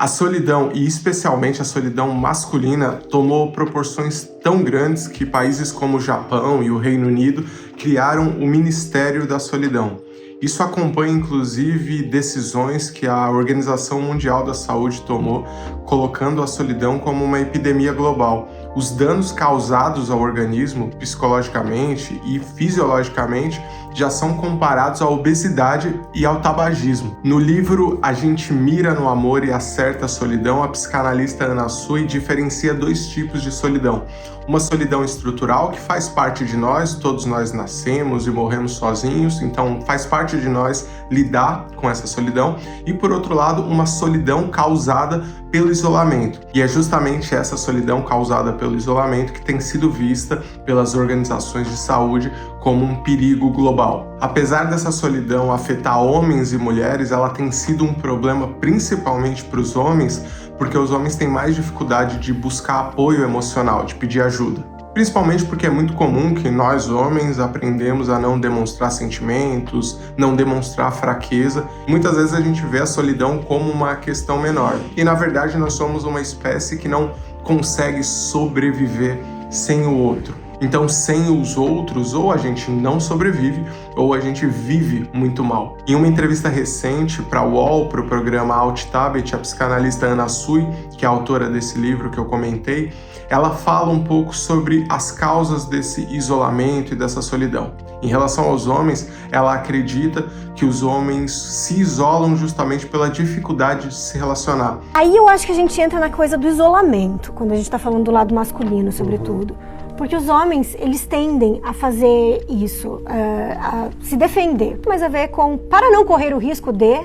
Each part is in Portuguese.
A solidão, e especialmente a solidão masculina, tomou proporções tão grandes que países como o Japão e o Reino Unido criaram o Ministério da Solidão. Isso acompanha, inclusive, decisões que a Organização Mundial da Saúde tomou, colocando a solidão como uma epidemia global. Os danos causados ao organismo, psicologicamente e fisiologicamente, já são comparados à obesidade e ao tabagismo. No livro A Gente Mira no Amor e Acerta a Solidão, a psicanalista Anna Sui diferencia dois tipos de solidão. Uma solidão estrutural, que faz parte de nós, todos nós nascemos e morremos sozinhos, então faz parte de nós lidar com essa solidão. E por outro lado, uma solidão causada pelo isolamento. E é justamente essa solidão causada pelo isolamento que tem sido vista pelas organizações de saúde como um perigo global. Apesar dessa solidão afetar homens e mulheres, ela tem sido um problema principalmente para os homens, porque os homens têm mais dificuldade de buscar apoio emocional, de pedir ajuda. Principalmente porque é muito comum que nós, homens, aprendemos a não demonstrar sentimentos, não demonstrar fraqueza. Muitas vezes a gente vê a solidão como uma questão menor. E, na verdade, nós somos uma espécie que não consegue sobreviver sem o outro. Então, sem os outros, ou a gente não sobrevive, ou a gente vive muito mal. Em uma entrevista recente para a UOL, para o programa Alt Tabet, a psicanalista Anna Sui, que é a autora desse livro que eu comentei, ela fala um pouco sobre as causas desse isolamento e dessa solidão. Em relação aos homens, ela acredita que os homens se isolam justamente pela dificuldade de se relacionar. Aí eu acho que a gente entra na coisa do isolamento, quando a gente está falando do lado masculino, sobretudo. Porque os homens, eles tendem a fazer isso, a se defender. Mas a ver com, para não correr o risco de,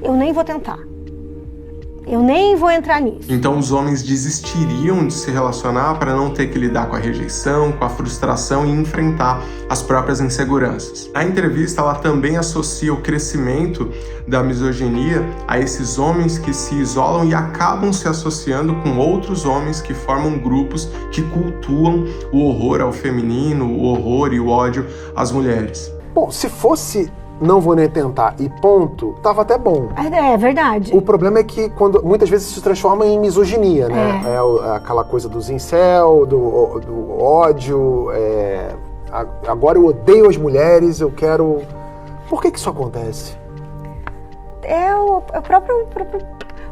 eu nem vou tentar. Eu nem vou entrar nisso. Então os homens desistiriam de se relacionar para não ter que lidar com a rejeição, com a frustração e enfrentar as próprias inseguranças. Na entrevista, ela também associa o crescimento da misoginia a esses homens que se isolam e acabam se associando com outros homens que formam grupos que cultuam o horror ao feminino, o horror e o ódio às mulheres. Bom, se fosse não vou nem tentar e ponto, tava até bom. É verdade. O problema é que muitas vezes isso se transforma em misoginia, né? É aquela coisa dos incel, do ódio, agora eu odeio as mulheres, eu quero... Por que isso acontece? É o próprio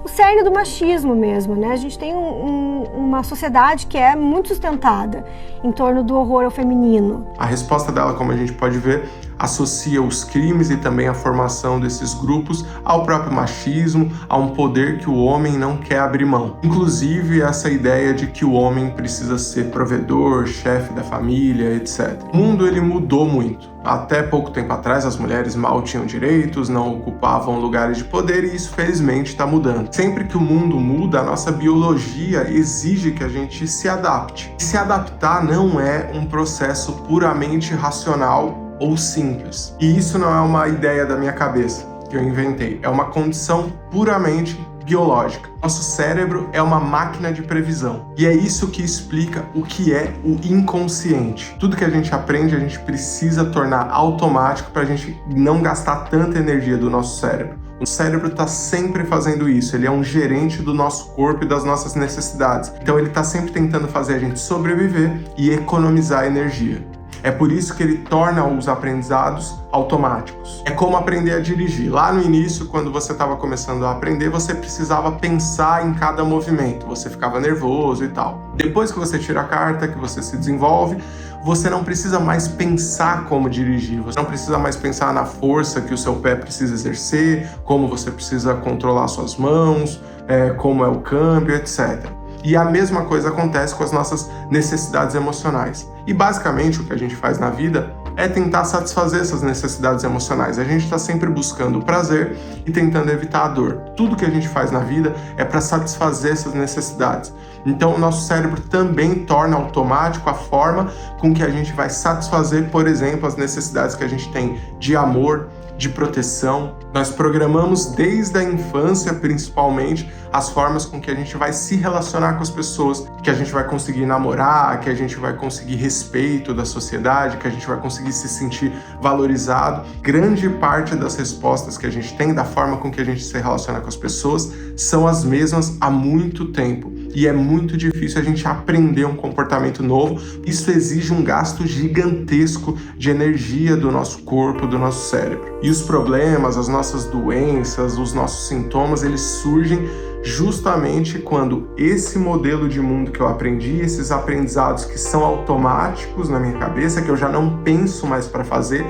o cerne do machismo mesmo, né? A gente tem uma sociedade que é muito sustentada em torno do horror ao feminino. A resposta dela, como a gente pode ver, associa os crimes e também a formação desses grupos ao próprio machismo, a um poder que o homem não quer abrir mão. Inclusive essa ideia de que o homem precisa ser provedor, chefe da família, etc. O mundo ele mudou muito. Até pouco tempo atrás as mulheres mal tinham direitos, não ocupavam lugares de poder e isso felizmente está mudando. Sempre que o mundo muda, a nossa biologia exige que a gente se adapte. E se adaptar não é um processo puramente racional ou simples. E isso não é uma ideia da minha cabeça, que eu inventei. É uma condição puramente biológica. Nosso cérebro é uma máquina de previsão. E é isso que explica o que é o inconsciente. Tudo que a gente aprende, a gente precisa tornar automático para a gente não gastar tanta energia do nosso cérebro. O cérebro está sempre fazendo isso, ele é um gerente do nosso corpo e das nossas necessidades. Então ele está sempre tentando fazer a gente sobreviver e economizar energia. É por isso que ele torna os aprendizados automáticos. É como aprender a dirigir. Lá no início, quando você estava começando a aprender, você precisava pensar em cada movimento. Você ficava nervoso e tal. Depois que você tira a carta, que você se desenvolve, você não precisa mais pensar como dirigir. Você não precisa mais pensar na força que o seu pé precisa exercer, como você precisa controlar suas mãos, como é o câmbio, etc. E a mesma coisa acontece com as nossas necessidades emocionais. E basicamente o que a gente faz na vida é tentar satisfazer essas necessidades emocionais. A gente está sempre buscando o prazer e tentando evitar a dor. Tudo que a gente faz na vida é para satisfazer essas necessidades. Então o nosso cérebro também torna automático a forma com que a gente vai satisfazer, por exemplo, as necessidades que a gente tem de amor, de proteção. Nós programamos desde a infância, principalmente, as formas com que a gente vai se relacionar com as pessoas, que a gente vai conseguir namorar, que a gente vai conseguir respeito da sociedade, que a gente vai conseguir se sentir valorizado. Grande parte das respostas que a gente tem, da forma com que a gente se relaciona com as pessoas, são as mesmas há muito tempo. E é muito difícil a gente aprender um comportamento novo. Isso exige um gasto gigantesco de energia do nosso corpo, do nosso cérebro. E os problemas, as nossas doenças, os nossos sintomas, eles surgem justamente quando esse modelo de mundo que eu aprendi, esses aprendizados que são automáticos na minha cabeça, que eu já não penso mais para fazer,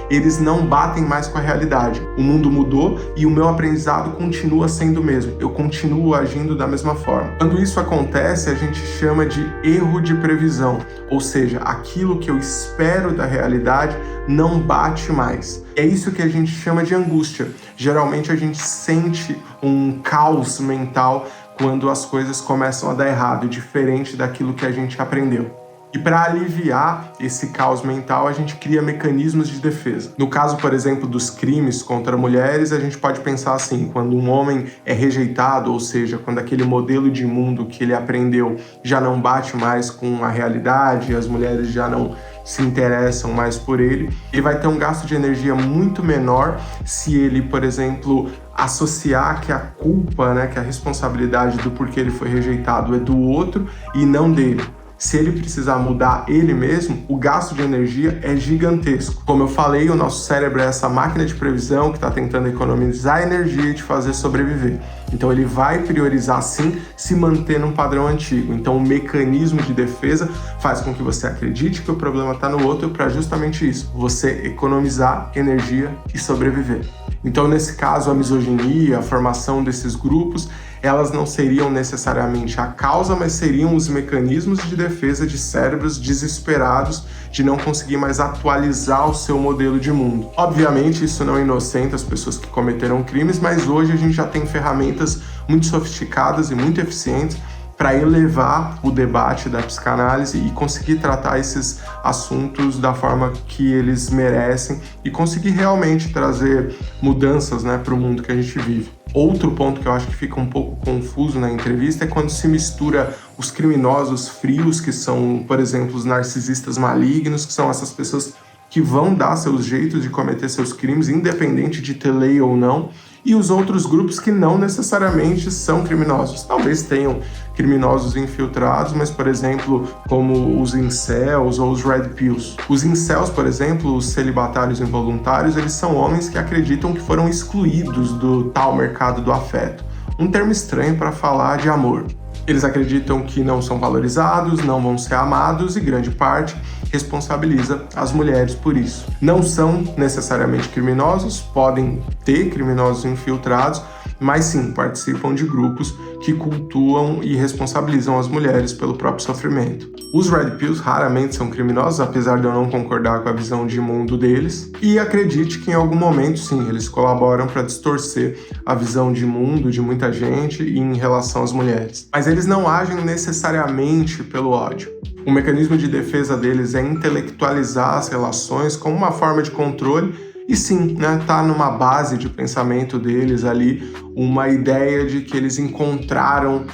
eles não batem mais com a realidade. O mundo mudou e o meu aprendizado continua sendo o mesmo. Eu continuo agindo da mesma forma. Quando isso acontece, a gente chama de erro de previsão, ou seja, aquilo que eu espero da realidade não bate mais. É isso que a gente chama de angústia. Geralmente a gente sente um caos mental quando as coisas começam a dar errado, diferente daquilo que a gente aprendeu. E para aliviar esse caos mental, a gente cria mecanismos de defesa. No caso, por exemplo, dos crimes contra mulheres, a gente pode pensar assim, quando um homem é rejeitado, ou seja, quando aquele modelo de mundo que ele aprendeu já não bate mais com a realidade, as mulheres já não se interessam mais por ele, ele vai ter um gasto de energia muito menor se ele, por exemplo, associar que a culpa, que a responsabilidade do porquê ele foi rejeitado é do outro e não dele. Se ele precisar mudar ele mesmo, o gasto de energia é gigantesco. Como eu falei, o nosso cérebro é essa máquina de previsão que está tentando economizar energia e te fazer sobreviver. Então ele vai priorizar sim se manter num padrão antigo. Então o mecanismo de defesa faz com que você acredite que o problema está no outro para justamente isso, você economizar energia e sobreviver. Então nesse caso a misoginia, a formação desses grupos, elas não seriam necessariamente a causa, mas seriam os mecanismos de defesa de cérebros desesperados de não conseguir mais atualizar o seu modelo de mundo. Obviamente, isso não inocenta as pessoas que cometeram crimes, mas hoje a gente já tem ferramentas muito sofisticadas e muito eficientes para elevar o debate da psicanálise e conseguir tratar esses assuntos da forma que eles merecem e conseguir realmente trazer mudanças para o mundo que a gente vive. Outro ponto que eu acho que fica um pouco confuso na entrevista é quando se mistura os criminosos frios, que são, por exemplo, os narcisistas malignos, que são essas pessoas que vão dar seus jeitos de cometer seus crimes, independente de ter lei ou não, e os outros grupos que não necessariamente são criminosos. Talvez tenham criminosos infiltrados, mas, por exemplo, como os incels ou os red pills. Os incels, por exemplo, os celibatários involuntários, eles são homens que acreditam que foram excluídos do tal mercado do afeto. Um termo estranho para falar de amor. Eles acreditam que não são valorizados, não vão ser amados e grande parte responsabiliza as mulheres por isso. Não são necessariamente criminosos, podem ter criminosos infiltrados, mas sim participam de grupos que cultuam e responsabilizam as mulheres pelo próprio sofrimento. Os red pills raramente são criminosos, apesar de eu não concordar com a visão de mundo deles, e acredite que em algum momento sim, eles colaboram para distorcer a visão de mundo de muita gente em relação às mulheres. Mas eles não agem necessariamente pelo ódio. O mecanismo de defesa deles é intelectualizar as relações como uma forma de controle e sim, tá numa base de pensamento deles ali uma ideia de que eles encontraram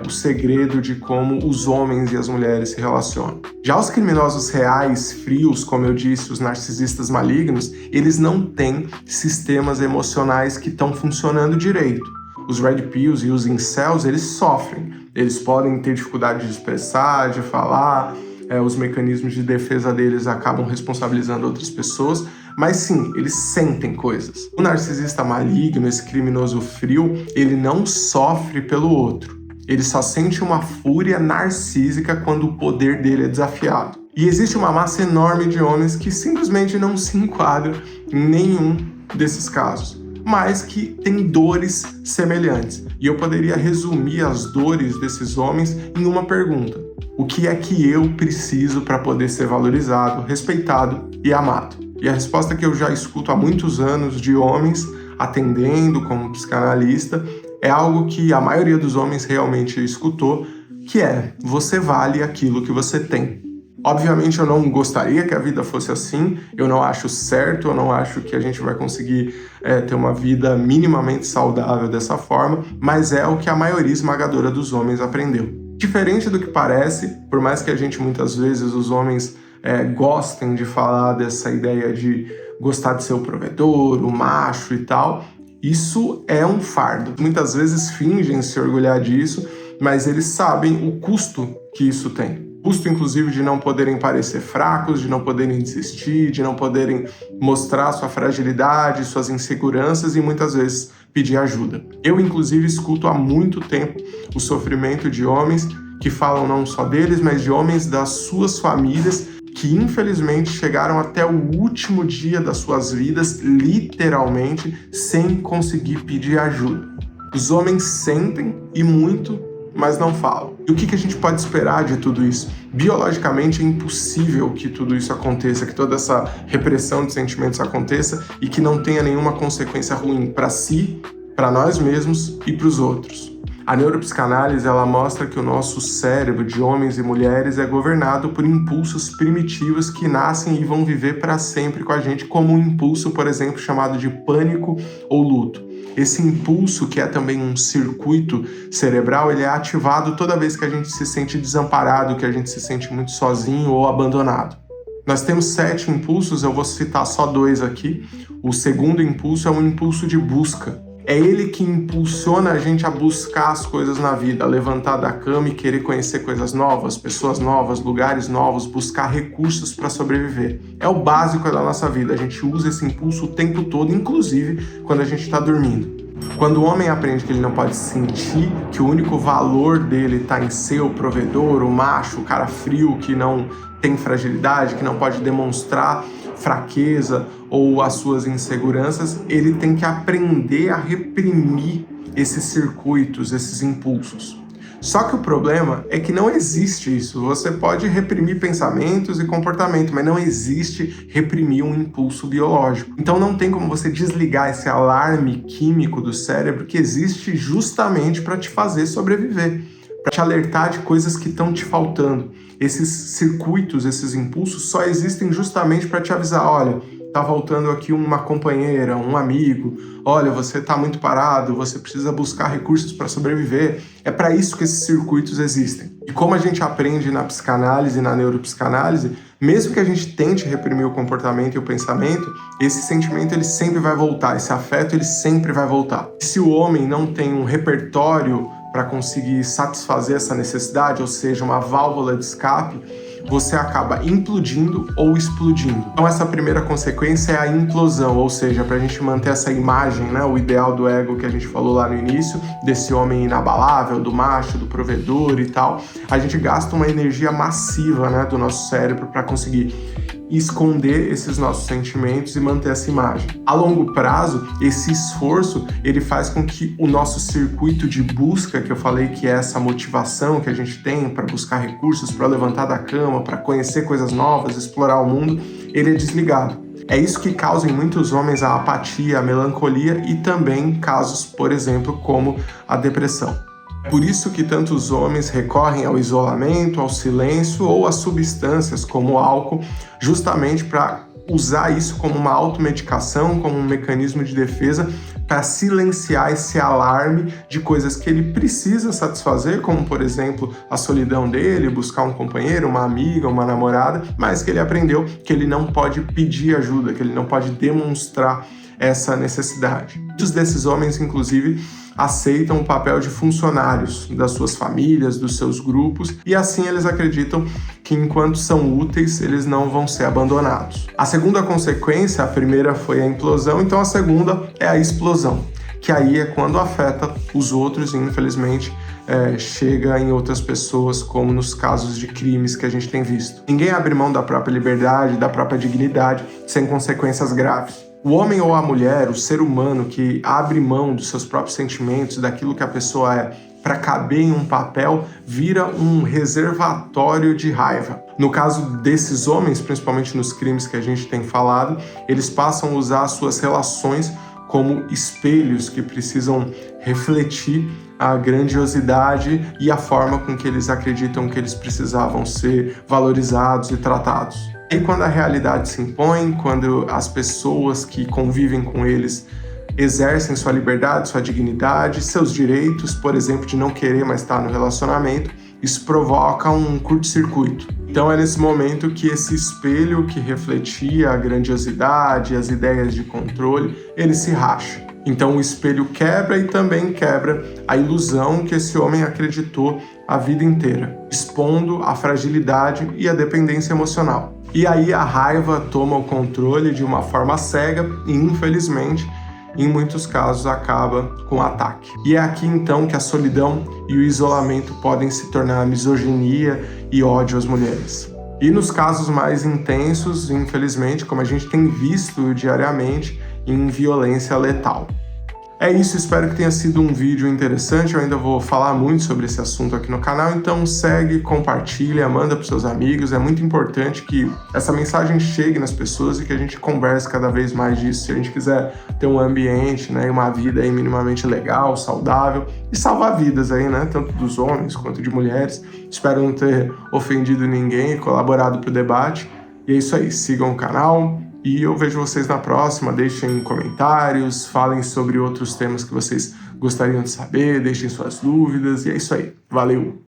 o segredo de como os homens e as mulheres se relacionam. Já os criminosos reais, frios, como eu disse, os narcisistas malignos, eles não têm sistemas emocionais que estão funcionando direito. Os red pills e os incels, eles sofrem. Eles podem ter dificuldade de expressar, de falar, os mecanismos de defesa deles acabam responsabilizando outras pessoas, mas sim, eles sentem coisas. O narcisista maligno, esse criminoso frio, ele não sofre pelo outro. Ele só sente uma fúria narcísica quando o poder dele é desafiado. E existe uma massa enorme de homens que simplesmente não se enquadram em nenhum desses casos, mas que têm dores semelhantes. E eu poderia resumir as dores desses homens em uma pergunta: o que é que eu preciso para poder ser valorizado, respeitado e amado? E a resposta que eu já escuto há muitos anos de homens atendendo como psicanalista é algo que a maioria dos homens realmente escutou, que é: você vale aquilo que você tem. Obviamente eu não gostaria que a vida fosse assim, eu não acho certo, eu não acho que a gente vai conseguir ter uma vida minimamente saudável dessa forma, mas é o que a maioria esmagadora dos homens aprendeu. Diferente do que parece, por mais que a gente muitas vezes, os homens gostem de falar dessa ideia de gostar de ser o provedor, o macho e tal, isso é um fardo. Muitas vezes fingem se orgulhar disso, mas eles sabem o custo que isso tem. Custo, inclusive, de não poderem parecer fracos, de não poderem desistir, de não poderem mostrar sua fragilidade, suas inseguranças e muitas vezes pedir ajuda. Eu, inclusive, escuto há muito tempo o sofrimento de homens que falam não só deles, mas de homens das suas famílias que, infelizmente, chegaram até o último dia das suas vidas, literalmente, sem conseguir pedir ajuda. Os homens sentem e muito, mas não falam. E o que a gente pode esperar de tudo isso? Biologicamente é impossível que tudo isso aconteça, que toda essa repressão de sentimentos aconteça e que não tenha nenhuma consequência ruim para si, para nós mesmos e para os outros. A neuropsicanálise, ela mostra que o nosso cérebro de homens e mulheres é governado por impulsos primitivos que nascem e vão viver para sempre com a gente, como um impulso, por exemplo, chamado de pânico ou luto. Esse impulso, que é também um circuito cerebral, ele é ativado toda vez que a gente se sente desamparado, que a gente se sente muito sozinho ou abandonado. Nós temos 7 impulsos, eu vou citar só 2 aqui. O segundo impulso é um impulso de busca. É ele que impulsiona a gente a buscar as coisas na vida, a levantar da cama e querer conhecer coisas novas, pessoas novas, lugares novos, buscar recursos para sobreviver. É o básico da nossa vida, a gente usa esse impulso o tempo todo, inclusive quando a gente está dormindo. Quando o homem aprende que ele não pode sentir, que o único valor dele está em ser o provedor, o macho, o cara frio que não tem fragilidade, que não pode demonstrar fraqueza ou as suas inseguranças, ele tem que aprender a reprimir esses circuitos, esses impulsos. Só que o problema é que não existe isso. Você pode reprimir pensamentos e comportamento, mas não existe reprimir um impulso biológico. Então não tem como você desligar esse alarme químico do cérebro que existe justamente para te fazer sobreviver, para te alertar de coisas que estão te faltando. Esses circuitos, esses impulsos só existem justamente para te avisar, olha, tá faltando aqui uma companheira, um amigo, olha, você tá muito parado, você precisa buscar recursos para sobreviver. É para isso que esses circuitos existem. E como a gente aprende na psicanálise e na neuropsicanálise, mesmo que a gente tente reprimir o comportamento e o pensamento, esse sentimento ele sempre vai voltar, esse afeto ele sempre vai voltar. Se o homem não tem um repertório para conseguir satisfazer essa necessidade, ou seja, uma válvula de escape, você acaba implodindo ou explodindo. Então essa primeira consequência é a implosão, ou seja, para a gente manter essa imagem, né, o ideal do ego que a gente falou lá no início, desse homem inabalável, do macho, do provedor e tal, a gente gasta uma energia massiva, né, do nosso cérebro para conseguir esconder esses nossos sentimentos e manter essa imagem. A longo prazo, esse esforço, ele faz com que o nosso circuito de busca, que eu falei que é essa motivação que a gente tem para buscar recursos, para levantar da cama, para conhecer coisas novas, explorar o mundo, ele é desligado. É isso que causa em muitos homens a apatia, a melancolia e também casos, por exemplo, como a depressão. Por isso que tantos homens recorrem ao isolamento, ao silêncio ou a substâncias como o álcool, justamente para usar isso como uma automedicação, como um mecanismo de defesa para silenciar esse alarme de coisas que ele precisa satisfazer, como, por exemplo, a solidão dele, buscar um companheiro, uma amiga, uma namorada, mas que ele aprendeu que ele não pode pedir ajuda, que ele não pode demonstrar essa necessidade. Muitos desses homens, inclusive, aceitam o papel de funcionários das suas famílias, dos seus grupos, e assim eles acreditam que enquanto são úteis, eles não vão ser abandonados. A segunda consequência, a primeira foi a implosão, então a segunda é a explosão, que aí é quando afeta os outros e infelizmente chega em outras pessoas, como nos casos de crimes que a gente tem visto. Ninguém abre mão da própria liberdade, da própria dignidade, sem consequências graves. O homem ou a mulher, o ser humano que abre mão dos seus próprios sentimentos, daquilo que a pessoa é, para caber em um papel, vira um reservatório de raiva. No caso desses homens, principalmente nos crimes que a gente tem falado, eles passam a usar as suas relações como espelhos que precisam refletir a grandiosidade e a forma com que eles acreditam que eles precisavam ser valorizados e tratados. E quando a realidade se impõe, quando as pessoas que convivem com eles exercem sua liberdade, sua dignidade, seus direitos, por exemplo, de não querer mais estar no relacionamento, isso provoca um curto-circuito. Então é nesse momento que esse espelho que refletia a grandiosidade, as ideias de controle, ele se racha. Então o espelho quebra e também quebra a ilusão que esse homem acreditou a vida inteira, expondo a fragilidade e a dependência emocional. E aí a raiva toma o controle de uma forma cega e, infelizmente, em muitos casos acaba com ataque. E é aqui então que a solidão e o isolamento podem se tornar misoginia e ódio às mulheres. E nos casos mais intensos, infelizmente, como a gente tem visto diariamente, em violência letal. É isso, espero que tenha sido um vídeo interessante. Eu ainda vou falar muito sobre esse assunto aqui no canal, então segue, compartilha, manda para os seus amigos. É muito importante que essa mensagem chegue nas pessoas e que a gente converse cada vez mais disso. Se a gente quiser ter um ambiente, né, uma vida aí minimamente legal, saudável e salvar vidas aí, né, tanto dos homens quanto de mulheres. Espero não ter ofendido ninguém e colaborado para o debate. E é isso aí, sigam o canal. E eu vejo vocês na próxima, deixem comentários, falem sobre outros temas que vocês gostariam de saber, deixem suas dúvidas, e é isso aí. Valeu!